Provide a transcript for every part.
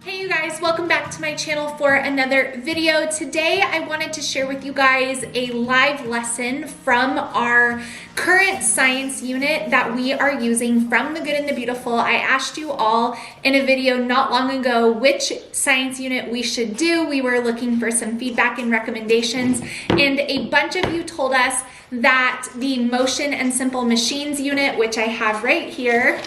Hey you guys, welcome back to my channel for another video. Today I wanted to share with you guys a live lesson from our current science unit that we are using from The Good and the Beautiful. I asked you all in a video not long ago which science unit we should do. We were looking for some feedback and recommendations, and a bunch of you told us that the Motion and Simple Machines unit, which I have right here,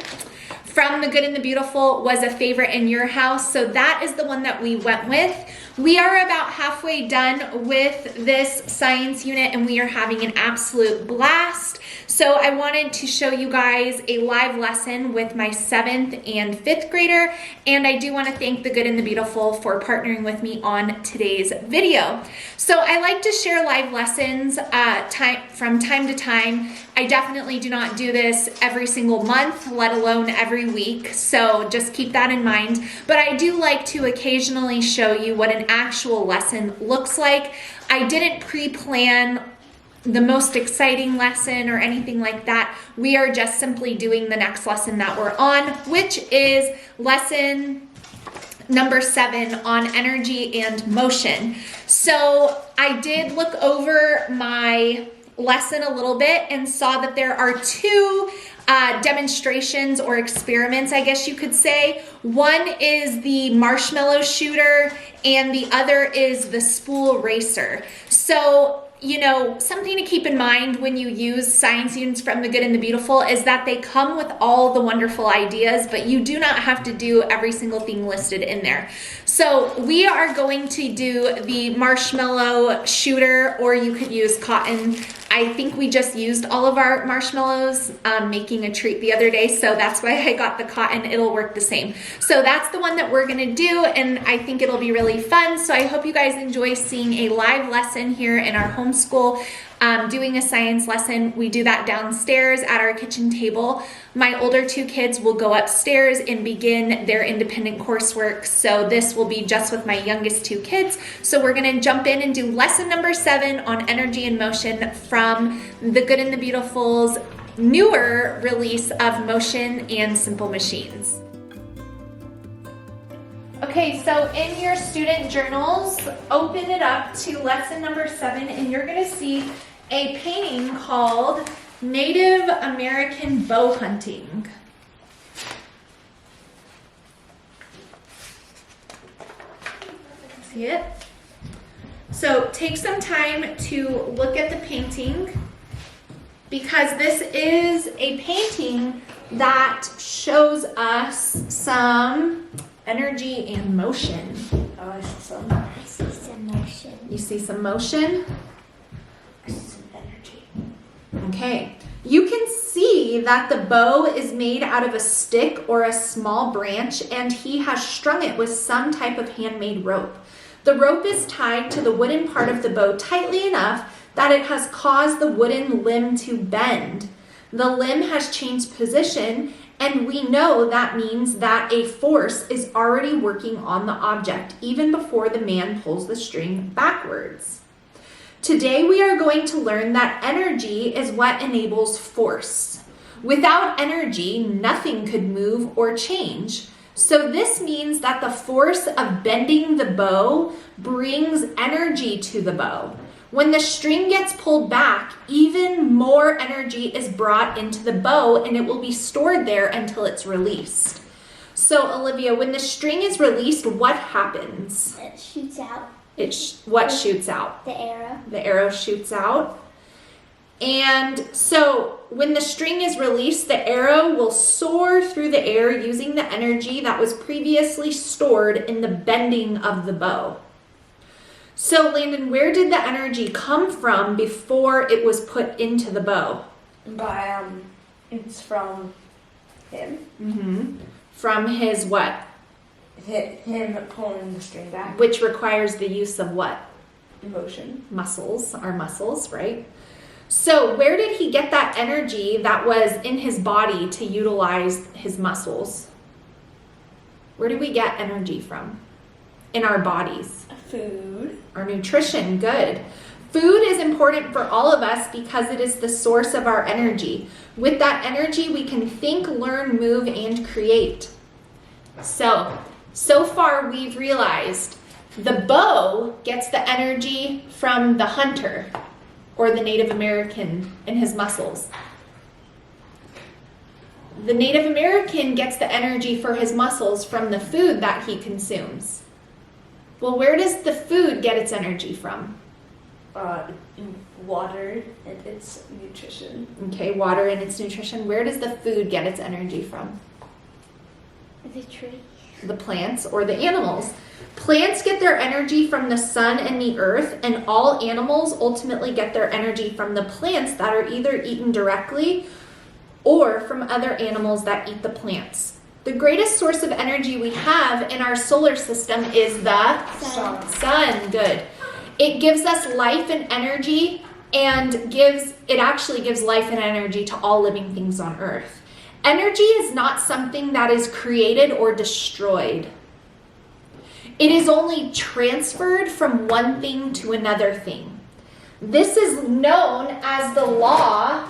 from The Good and the Beautiful, was a favorite in your house. So that is the one that we went with. We are about halfway done with this science unit and we are having an absolute blast. So I wanted to show you guys a live lesson with my 7th and 5th grader. And I do want to thank The Good and the Beautiful for partnering with me on today's video. So I like to share live lessons from time to time. I definitely do not do this every single month, let alone every week. So just keep that in mind. But I do like to occasionally show you what an actual lesson looks like. I didn't pre-plan the most exciting lesson or anything like that. We are just simply doing the next lesson that we're on, which is lesson number 7 on energy and motion. So I did look over my lesson a little bit and saw that there are two demonstrations or experiments, I guess you could say. One is the marshmallow shooter and the other is the spool racer. So, you know, something to keep in mind when you use science units from The Good and the Beautiful is that they come with all the wonderful ideas, but you do not have to do every single thing listed in there. So we are going to do the marshmallow shooter, or you could use cotton. I think we just used all of our marshmallows making a treat the other day, so that's why I got the cotton. It'll work the same. So that's the one that we're gonna do, and I think it'll be really fun. So I hope you guys enjoy seeing a live lesson here in our homeschool, doing a science lesson. We do that downstairs at our kitchen table. My older 2 kids will go upstairs and begin their independent coursework. So this will be just with my youngest 2 kids. So we're gonna jump in and do lesson number 7 on energy and motion from The Good and the Beautiful's newer release of Motion and Simple Machines. Okay, so in your student journals, open it up to lesson number 7 and you're gonna see a painting called Native American Bow Hunting. See it? So take some time to look at the painting, because this is a painting that shows us some energy and motion. Oh, I see some motion. You see some motion? I see some energy. Okay. You can see that the bow is made out of a stick or a small branch, and he has strung it with some type of handmade rope. The rope is tied to the wooden part of the bow tightly enough that it has caused the wooden limb to bend. The limb has changed position, and we know that means that a force is already working on the object even before the man pulls the string backwards. Today we are going to learn that energy is what enables force. Without energy, nothing could move or change. So this means that the force of bending the bow brings energy to the bow. When the string gets pulled back, even more energy is brought into the bow and it will be stored there until it's released. So Olivia, when the string is released, what happens? It shoots out. What shoots out? The arrow. The arrow shoots out. And so when the string is released, the arrow will soar through the air using the energy that was previously stored in the bending of the bow. So Landon, where did the energy come from before it was put into the bow? It's from him. Mm-hmm. From his what? Him pulling the string back. Which requires the use of what? Motion. Muscles, our muscles, right? So where did he get that energy that was in his body to utilize his muscles? Where do we get energy from in our bodies? Food. Our nutrition, good. Food is important for all of us because it is the source of our energy. With that energy, we can think, learn, move, and create. So So far, we've realized the bow gets the energy from the hunter or the Native American and his muscles. The Native American gets the energy for his muscles from the food that he consumes. Well, where does the food get its energy from? Water and its nutrition. Okay, water and its nutrition. Where does the food get its energy from? The tree. The plants or the animals. Plants get their energy from the sun and the earth, and all animals ultimately get their energy from the plants that are either eaten directly or from other animals that eat the plants. The greatest source of energy we have in our solar system is the sun. Good. It gives us life and energy, and it actually gives life and energy to all living things on earth. Energy is not something that is created or destroyed. It is only transferred from one thing to another thing. This is known as the law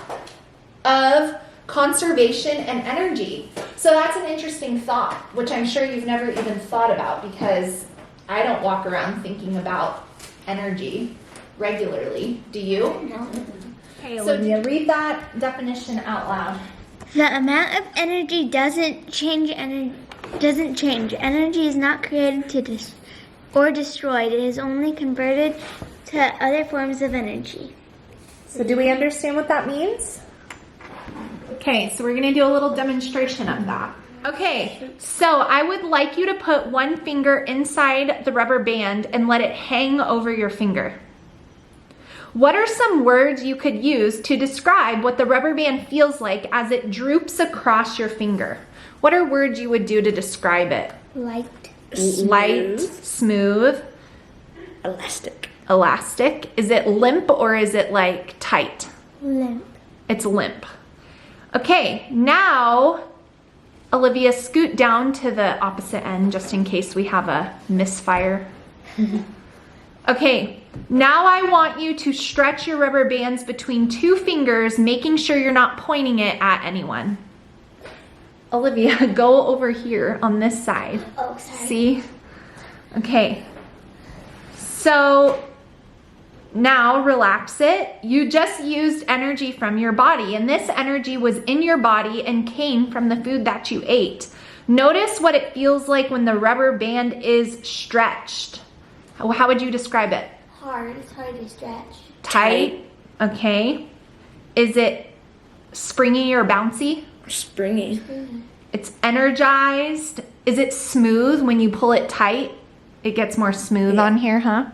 of conservation and energy. So that's an interesting thought, which I'm sure you've never even thought about, because I don't walk around thinking about energy regularly. Do you? No. Okay, Olivia, read that definition out loud. The amount of energy doesn't change. Energy is not created or destroyed. It is only converted to other forms of energy. So do we understand what that means? Okay, so we're going to do a little demonstration of that. Okay, so I would like you to put one finger inside the rubber band and let it hang over your finger. What are some words you could use to describe what the rubber band feels like as it droops across your finger? What are words you would do to describe it? Light. Light, smooth, elastic. Is it limp or is it like tight? Limp. It's limp. Okay, now Olivia, scoot down to the opposite end just in case we have a misfire. Okay, now I want you to stretch your rubber bands between two fingers, making sure you're not pointing it at anyone. Olivia, go over here on this side. Oh, sorry. See? Okay. So now relax it. You just used energy from your body, and this energy was in your body and came from the food that you ate. Notice what it feels like when the rubber band is stretched. How would you describe it? Hard. It's hard to stretch. Tight. Okay. Is it springy or bouncy? Springy. It's energized. Is it smooth when you pull it tight? It gets more smooth on here, huh?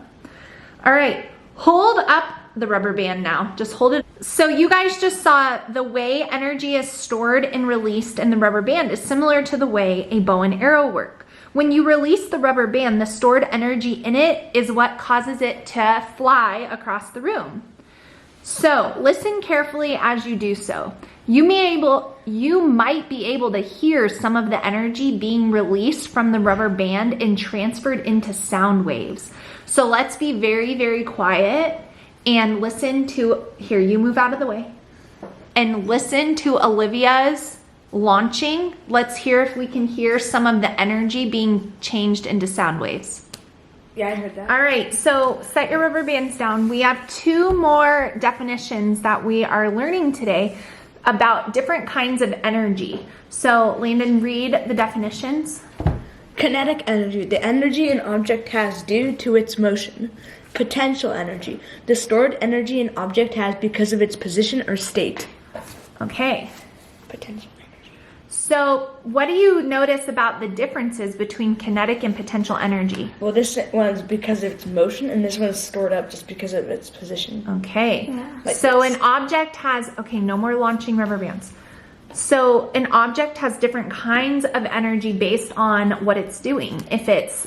All right. Hold up the rubber band now. Just hold it. So you guys just saw the way energy is stored and released in the rubber band is similar to the way a bow and arrow work. When you release the rubber band, the stored energy in it is what causes it to fly across the room. So listen carefully as you do so. You might be able to hear some of the energy being released from the rubber band and transferred into sound waves. So let's be very, very quiet and listen to, here, you move out of the way, and listen to Olivia's launching. Let's hear if we can hear some of the energy being changed into sound waves. Yeah, I heard that. All right, so set your rubber bands down. We have two more definitions that we are learning today about different kinds of energy. So Landon, read the definitions. Kinetic energy, the energy an object has due to its motion. Potential energy, the stored energy an object has because of its position or state. Okay. Potential energy. So what do you notice about the differences between kinetic and potential energy? Well, this one's because of its motion, and this one's stored up just because of its position. Okay. Yeah. Like So this. an object has, okay, no more launching rubber bands. So an object has different kinds of energy based on what it's doing. If it's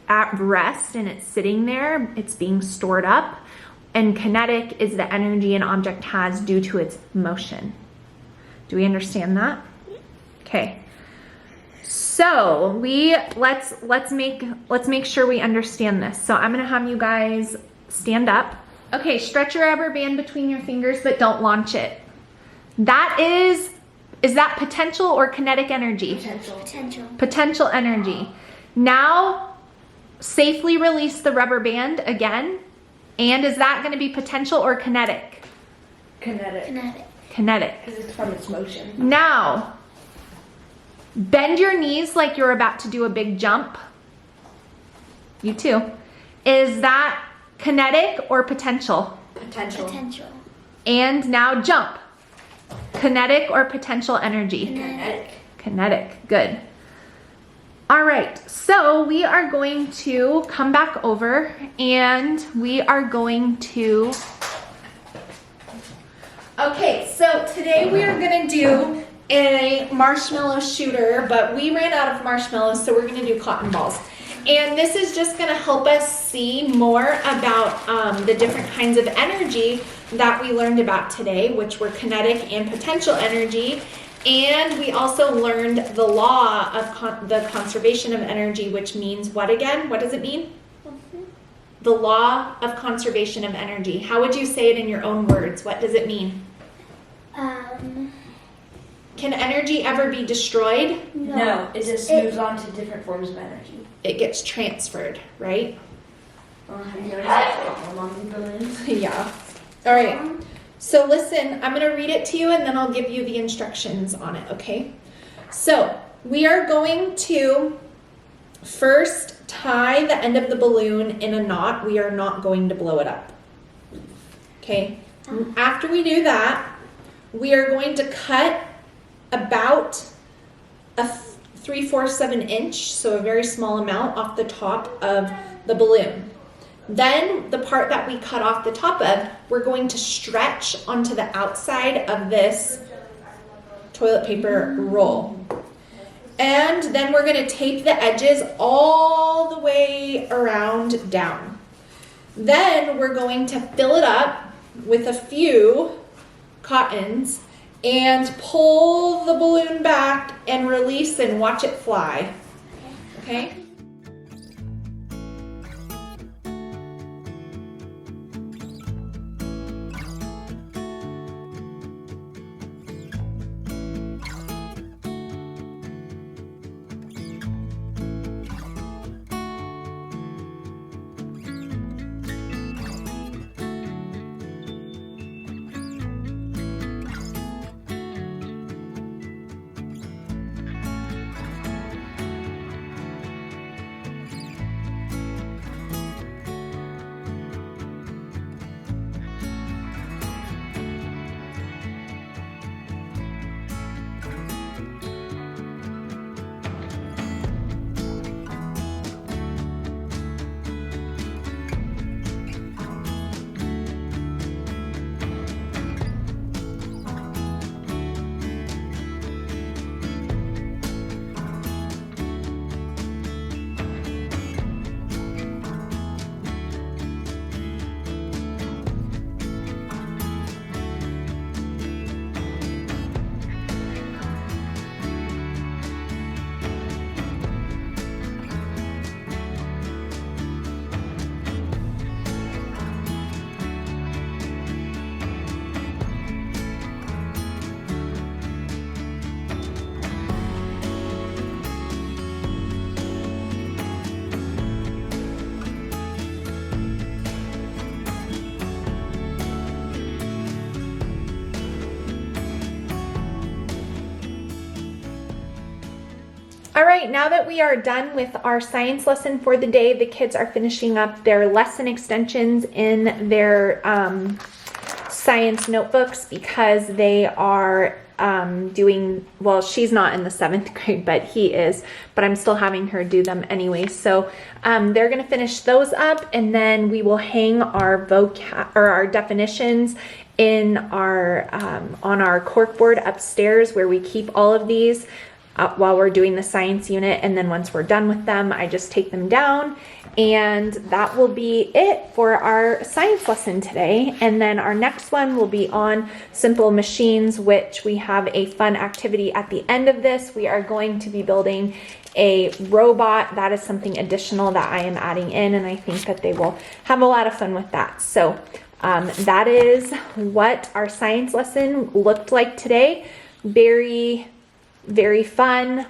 at rest and it's sitting there, it's being stored up. And kinetic is the energy an object has due to its motion. Do we understand that? Okay. So let's make sure we understand this. So I'm gonna have you guys stand up. Okay, stretch your rubber band between your fingers, but don't launch it. That is that potential or kinetic energy? Potential. Potential energy. Now, safely release the rubber band again. And is that going to be potential or kinetic? Kinetic. Kinetic. Kinetic. Because it's from its motion. Now, bend your knees like you're about to do a big jump. You too. Is that kinetic or potential? Potential. Potential. And now jump. Kinetic or potential energy? Kinetic. Kinetic. Good. All right, so we are going to come back over and we are going to, okay, so today we are gonna do a marshmallow shooter, but we ran out of marshmallows, so we're gonna do cotton balls. And this is just gonna help us see more about the different kinds of energy that we learned about today, which were kinetic and potential energy. And we also learned the law of the conservation of energy, which means what again? What does it mean? The law of conservation of energy. How would you say it in your own words? What does it mean? Can energy ever be destroyed? No, it just moves on to different forms of energy. It gets transferred, right? Have you noticed that along the billions? Yeah. All right. So listen, I'm going to read it to you and then I'll give you the instructions on it, okay? So we are going to first tie the end of the balloon in a knot. We are not going to blow it up, okay? After we do that, we are going to cut about a 3/4 of an inch, so a very small amount off the top of the balloon. Then the part that we cut off the top of, we're going to stretch onto the outside of this toilet paper roll. And then we're going to tape the edges all the way around down. Then we're going to fill it up with a few cottons and pull the balloon back and release and watch it fly. Okay? All right, now that we are done with our science lesson for the day, the kids are finishing up their lesson extensions in their science notebooks because they are doing, well, she's not in the 7th grade, but he is, but I'm still having her do them anyway. So they're gonna finish those up and then we will hang our our definitions in our, on our corkboard upstairs where we keep all of these. While we're doing the science unit, and then once we're done with them, I just take them down, and that will be it for our science lesson today. And then our next one will be on simple machines, which we have a fun activity at the end of this. We are going to be building a robot. That is something additional that I am adding in, and I think that they will have a lot of fun with that. So that is what our science lesson looked like today. Very fun,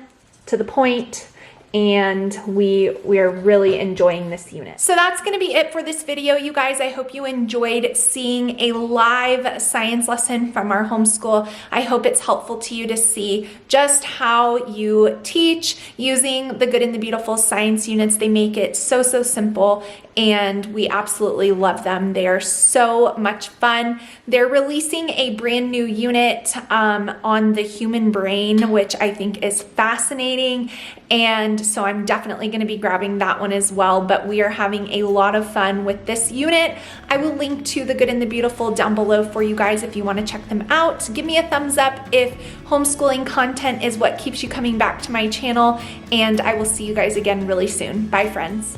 to the point, and we are really enjoying this unit. So that's going to be it for this video, you guys. I hope you enjoyed seeing a live science lesson from our homeschool. I hope it's helpful to you to see just how you teach using the Good and the Beautiful science units. They make it so simple, and we absolutely love them. They are so much fun. They're releasing a brand new unit on the human brain, which I think is fascinating, and so I'm definitely going to be grabbing that one as well. But we are having a lot of fun with this unit. I will link to the Good and the Beautiful down below for you guys if you want to check them out. Give me a thumbs up if homeschooling content is what keeps you coming back to my channel, and I will see you guys again really soon. Bye, friends.